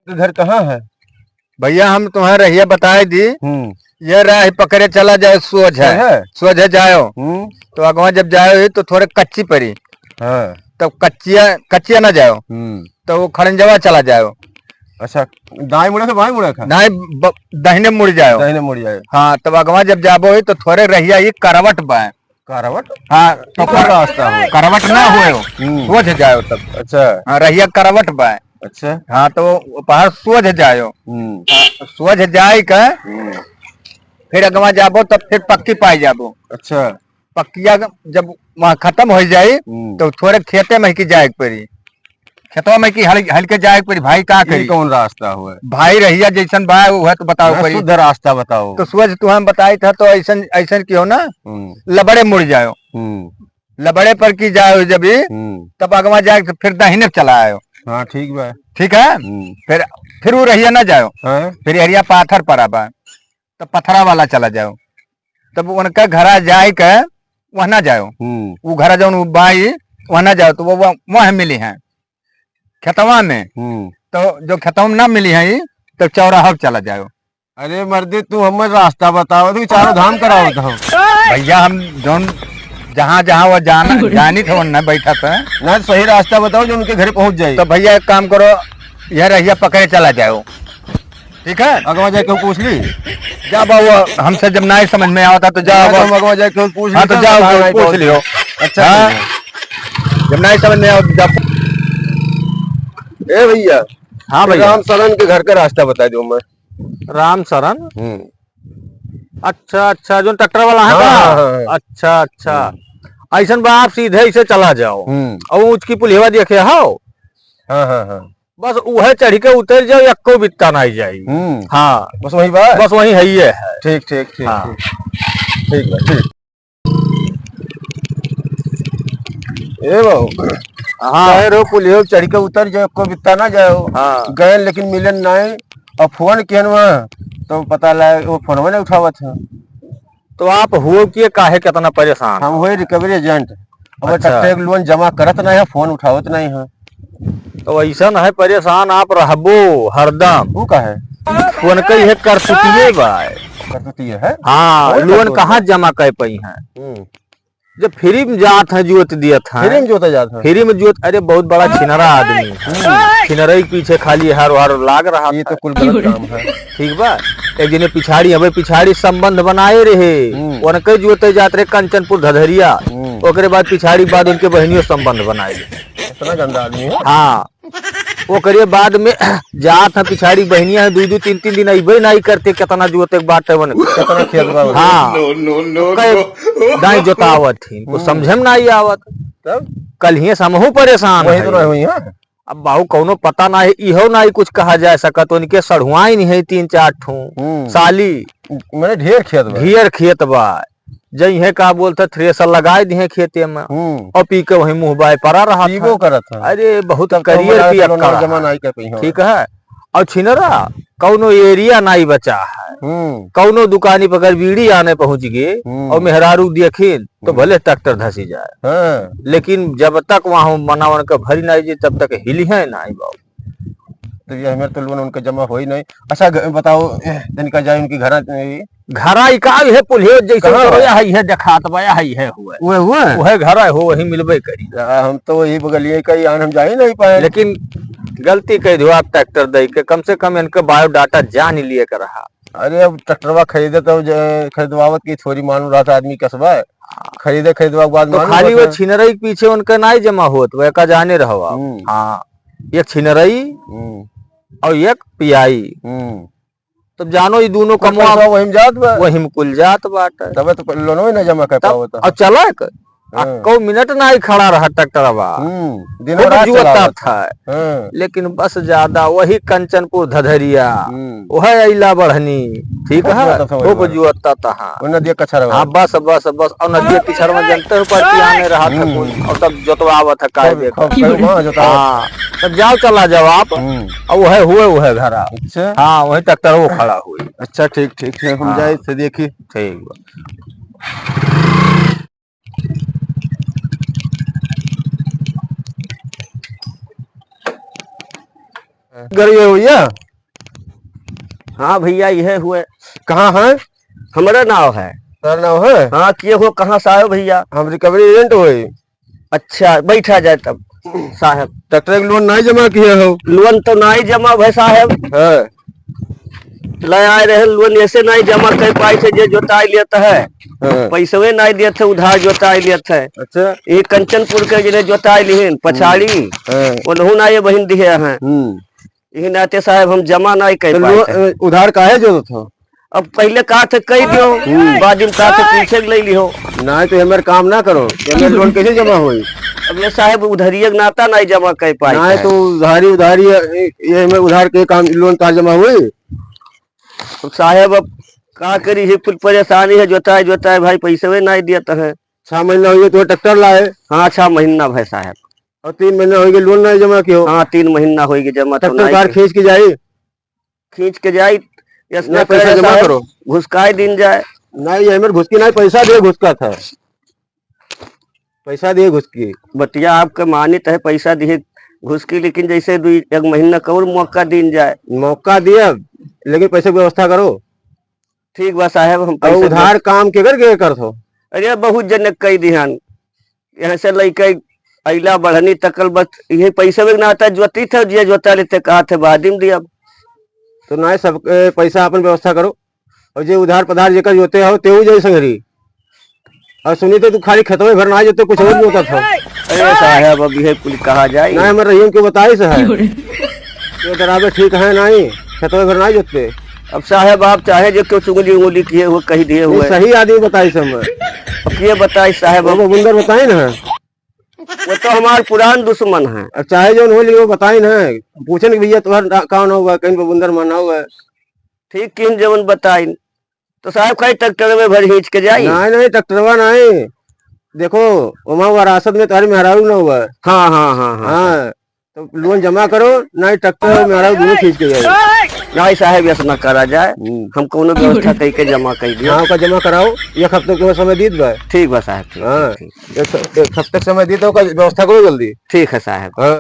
घर कहाँ है? भैया हम तुम्हें रहिए बताए दी। ये राह पकड़े चला जाए सोझ है सोझ जाओ। तो अगवा जब जाओ तो थोड़े कच्ची पड़ी। हाँ। तो कच्चिया ना जाओ। तो वो खड़ंजवा चला जाओ। अच्छा, दाएं मुड़ा था बाएं मुड़ा था? दाहिने मुड़ जाओ। दाहिने मुड़ जाए। हाँ, तब अगवा जब जाबो तो थोड़े रहिया ये करवट बाए। करवट? हाँ, तो रास्ता हो करवट ना हुए सोझ जाओ तब। अच्छा। हाँ, रहिया करवट बाए। अच्छा। हाँ, तो पहाड़ सोझ जाओ। सोझ जाए का फिर अगवा जाबो तब फिर पक्की पाई जाबो। अच्छा। पक्किया जब वहाँ खत्म हो जाये तो थोड़े खेते में की जाए पड़ी। खेतवा में की हल्के जाए पड़ी। भाई का करी? कौन रास्ता हुआ भाई रहिया जैसन बा वो है तो बताओ पड़ी। शुद्ध रास्ता बताओ। तो सोच तुम्हें बताई था तो ऐसा ऐसा क्यों ना लबड़े मुड़ जाओ। लबड़े पर की जाओ जब तब अगवा जाए तो फिर दाहिने चला आयो। हाँ ठीक बा। ठीक है। फिर वो रहिया ना जाओ। फिर हरिया पाथर पर बा तो पथरा वाला चला जाओ। तब उनका घरा जाए के वह ना जाओ। वो घर जो बाई वह ना जाओ तो वो वह मिली है खेतवा में। तो जो खेतवा में ना मिली है तो चौराहा चला जाओ। अरे मर्दे तू हमें रास्ता बताओ तो चारों धाम कराओ तो भैया हम जोन जहाँ जहाँ वो जानी थे वह बैठा था ना। सही रास्ता बताओ जो उनके घर पहुंच जाए। तो भैया एक काम करो यह रहिया पकड़े चला जाओ। ठीक है। अगवा जाके पूछ ली जा बाबू हमसे जब ना समझ में आता तो जाओ अगवा जाके पूछ ली। हाँ तो जाओ पूछ लियो। अच्छा। जब ना समझ में आओ ए भैया। हाँ भैया। राम शरण के घर का रास्ता बता दो। मैं राम शरण। अच्छा अच्छा जो ट्रैक्टर वाला है हाँ। अच्छा अच्छा ऐसा बा आप सीधे इसे चला जाओ और उसकी पुलिया देखे हो। हाँ हाँ हाँ। बस वह चढ़ के उतर जाओ एको बित्ता ना जाए। हाँ बस वही बात। बस वही है ही है। ठीक ठीक ठीक। हाँ। ठीक बा ठीक। ए बाबू हाँ रो पुलियो चढ़ के उतर जाओ एको बित्ता ना जाओ। हाँ गए लेकिन मिलन नहीं और फोन किया वहाँ तो पता लगा वो फोन नहीं उठावा था। तो आप हुए कि काहे कितना परेशान? हम हुए रिकवरी एजेंट। अब अच्छा। ट्रैक्टर लोन जमा करत नहीं है फोन उठावत नहीं है। तो ऐसा है परेशान आप रहबो हरदम। वो का है फोन कई है कर चुकी बा है। हाँ लोन कहाँ जमा कर पाई है जब फ्री में जात है जोत दिया था। फ्री में जोता जाता है। फ्री में जोत। अरे बहुत बड़ा छिनरा आदमी छिनरा पीछे खाली हार वार लाग रहा। ये तो कुल गलत काम है। ठीक बा। एक जने पिछाड़ी हमें पिछाड़ी संबंध बनाए रहे उनके जोते जाते रहे कंचनपुर धधरिया। ओकरे बाद पिछाड़ी बाद उनके बहनियों संबंध बनाए। इतना गंदा आदमी है। हाँ वो करिए बाद में जात है पिछाड़ी बहनिया है 2-2 3-3 दिन अबे नहीं करते कितना जोते बात है कितना खेत बा। हाँ दाई जोतावत थी वो समझे में नहीं आवत। तब कल ही समूह परेशान वही तो रहे हुई है। अब बाहू कौनो पता ना है इहो ना कुछ कहा जा सकत। उनके सढ़ुआ ही नहीं है 3-4 ठू साली मैंने ढेर खेत बा जई है का बोलते थ्रेसर लगाए दिए खेते में और पी के वही मुंह बाय पड़ा रहा था। अरे बहुत करियर जमा नहीं कर पाई। ठीक है। और छिनरा कौनो एरिया नहीं बचा है। कौनो दुकानी पर अगर बीड़ी आने पहुंच गए और मेहरारू देखे तो भले ट्रैक्टर धसी जाए लेकिन जब तक वहां मनावन का भरी नहीं जाए तब तक हिली है नहीं बाबू। तो ये हमें तो लोन उनका जमा हो ही नहीं। अच्छा बताओ इनका जाए उनकी घर है पुलियो जैसे है देखात बया है हुए घर हो वही मिलबे करी। हम तो वही बगलिए का हम जा ही नहीं पाए। लेकिन गलती कह दो आप ट्रैक्टर दे के कम से कम इनका बायोडाटा जान लिए कर रहा। अरे अब ट्रैक्टरवा खरीदे तो खरीदवावत की थोड़ी मालूम रहा था आदमी कसबा खरीदवा बाद तो खाली वो छिनरई पीछे उनका नहीं जमा होत वह का जाने रहो। हाँ एक छिनरई और एक पियाई तब जानो ये दोनों कमवा वही में कुल जात बाटे। तब तो लोन ना जमा कर पाओ और चला को मिनट ना ही खड़ा रहा ट्रैक्टरवा जुआ था। लेकिन बस ज्यादा वही कंचनपुर धधरिया वह अला बढ़नी। ठीक है खूब जुआता था। हाँ बस बस बस और नदिया पिछड़ में जनते पर आने रहा था और तब जोतवा था काय हाँ तब जाओ चला जाओ आप और वह हुए घर। अच्छा हाँ वही ट्रैक्टर वो खड़ा हुई। अच्छा ठीक ठीक हम जाए से देखिए। ठीक घर ये भैया? हाँ भैया यह हुए। कहाँ है? हमारा नाव है। सर नाव है? हाँ किए हो, कहाँ से आयो भैया? हम रिकवरी एजेंट हुए। अच्छा बैठा जाए तब साहब। ट्रैक्टर के लोन नहीं जमा किए हो? लोन तो नहीं जमा भाई साहब है। ले आए रहे लोन, ऐसे नहीं जमा कर पाए थे। जो जोताई लेता है पैसे नहीं दिए थे, उधार जोताई लिए थे। अच्छा। ये कंचनपुर के जिन्हें जोताई लिहिन पछाड़ी वो ना ये बहन दिए हैं। यही नाते साहब हम जमा नहीं कर पाए। उधार काहे जो था? अब पहले कहा थे कह दियो, बाद में कहा थे पीछे ले लियो। नहीं तो हमारे काम ना करो, हमारे लोन कैसे जमा हुई? अब ये साहब उधारिया नाता नहीं जमा कर पाए। नहीं तो उधारी उधारी ये हमें उधार के काम लोन का जमा हुई। तो साहब अब का करी है, कुछ परेशानी है। जोताई जोताई भाई पैसे नहीं दिया है। 6 महीना हो गए तो ट्रैक्टर लाए? हाँ 6 महीना भाई साहब। और 3 महीना हो गए लोन नहीं जमा किया? हाँ 3 महीना हो गए जमा। ट्रैक्टर कार खींच के जाई? खींच के जाई पैसा जमा करो, घुसकाई दिन जाए। नहीं हमारे घुसकी नहीं, पैसा दे घुसका था। पैसा दिए घुसकी। बतिया आपके मानित है, पैसा दिए घुसकी, लेकिन जैसे 1 महीना का और मौका दिन जाए। मौका दिया लेकिन पैसे की व्यवस्था करो। ठीक बा साहब। हम उधार काम के कर थो? अरे बहुत जन कई ध्यान यहाँ से लेके अला बढ़नी तकल, बस ये पैसे भी ना आता जोती थे। जे जोता लेते कहा थे बाद में दिया। तो ना सब पैसा अपन व्यवस्था करो। और जे उधार पधार जेकर जोते हो तेऊ जाई संगरी। और सुनी तो तू खाली खतवे भर ना जोते, कुछ और भी होता था। अरे साहब अब यह कुल कहा जाए ना हमारे रहीम क्यों बताई से है तो डरावे ठीक है नहीं, खतवे भर ना जोते। अब साहब आप चाहे जो क्यों चुगली उंगली किए हुए कही दिए हुए, सही आदमी बताई से हमें। अब ये बताई साहब। वो बुंदर बताई ना, वो तो हमारे पुरान दुश्मन है। चाहे जो हो वो बताई ना, पूछे ना भैया तुम्हारा कौन होगा, कहीं बुंदर माना हुआ है। ठीक किन जवन बताई तो साहब कहीं ट्रैक्टर में भर खींच के जाई। नहीं ट्रैक्टरवा नहीं, देखो वहाँ वरासत में तुम्हारी मेहरारू ना हुआ है। हाँ हाँ हाँ हाँ तो लोन जमा करो, नहीं ट्रैक्टर मेहरारू दोनों खींच के जाए। नहीं साहब ऐसा ना करा जाए, हम कोनो व्यवस्था कई के जमा कर दिए। हाँ का जमा कराओ, 1 हफ्ते के समय दी दो। ठीक बा साहब। हाँ 1 हफ्ते समय दी तो व्यवस्था करो जल्दी। ठीक है साहब। हाँ।